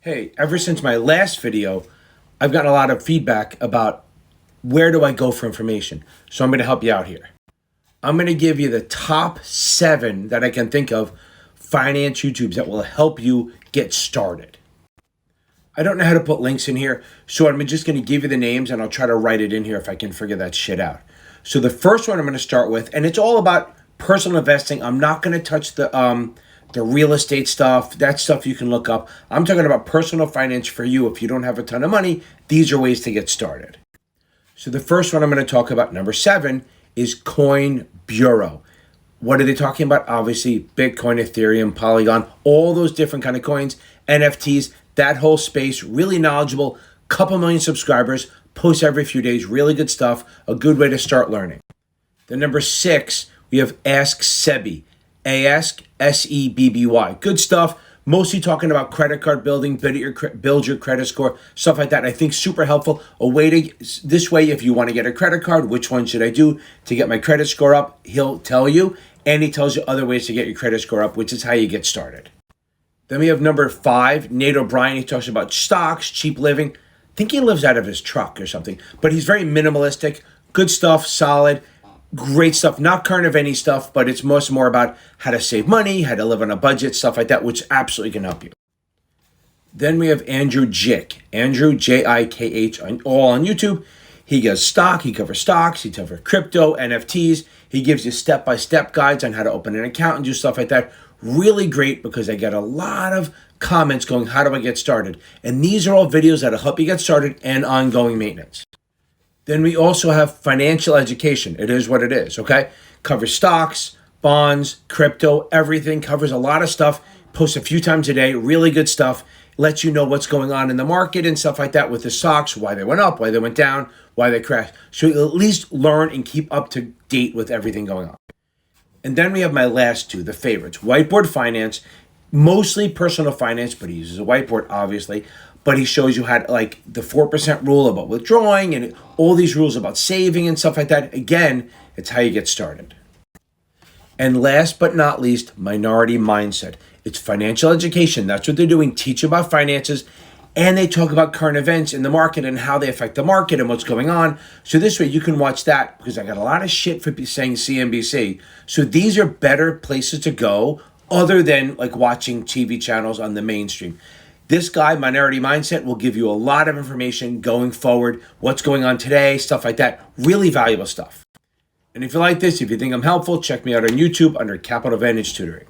Hey, ever since my last video, I've gotten a lot of feedback about where do I go for information. So I'm going to help you out here. I'm going to give you the top 7 that I can think of finance YouTubes that will help you get started. I don't know how to put links in here, so I'm just going to give you the names and I'll try to write it in here if I can figure that shit out. So the first one I'm going to start with, and it's all about personal investing. I'm not going to touch the real estate stuff. That stuff you can look up. I'm talking about personal finance for you. If you don't have a ton of money, these are ways to get started. So the first one I'm going to talk about, number 7, is Coin Bureau. What are they talking about? Obviously, Bitcoin, Ethereum, Polygon, all those different kind of coins, NFTs, that whole space, really knowledgeable, couple million subscribers, posts every few days, really good stuff, a good way to start learning. Then number 6, we have Ask Sebby. Ask, S-E-B-B-Y. Good stuff. Mostly talking about credit card building, build your credit score, stuff like that. I think super helpful. This way, if you want to get a credit card, which one should I do to get my credit score up? He'll tell you, and he tells you other ways to get your credit score up, which is how you get started. Then we have number 5, natobrian. He talks about stocks, cheap living. I think he lives out of his truck or something, but he's very minimalistic. Good stuff, solid. Great stuff, not current of any stuff, but it's much more about how to save money, how to live on a budget, stuff like that, which absolutely can help you. Then we have Andrew Jick, Andrew J-I-K-H, all on YouTube. He does stock, he covers stocks, he covers crypto, NFTs. He gives you step-by-step guides on how to open an account and do stuff like that. Really great because I get a lot of comments going, how do I get started? And these are all videos that'll help you get started and ongoing maintenance. Then we also have financial education. It is what it is, okay? Covers stocks, bonds, crypto, everything. Covers a lot of stuff. Posts a few times a day. Really good stuff. Lets you know what's going on in the market and stuff like that with the stocks, why they went up, why they went down, why they crashed. So you at least learn and keep up to date with everything going on. And then we have my last 2, the favorites. Whiteboard Finance, mostly personal finance, but he uses a whiteboard, obviously. But he shows you how to, like, the 4% rule about withdrawing and all these rules about saving and stuff like that. Again, it's how you get started. And last but not least, Minority Mindset. It's financial education. That's what they're doing. Teach about finances. And they talk about current events in the market and how they affect the market and what's going on. So this way you can watch that, because I got a lot of shit for saying CNBC. So these are better places to go other than like watching TV channels on the mainstream. This guy, Minority Mindset, will give you a lot of information going forward, what's going on today, stuff like that. Really valuable stuff. And if you like this, if you think I'm helpful, check me out on YouTube under Capital Advantage Tutoring.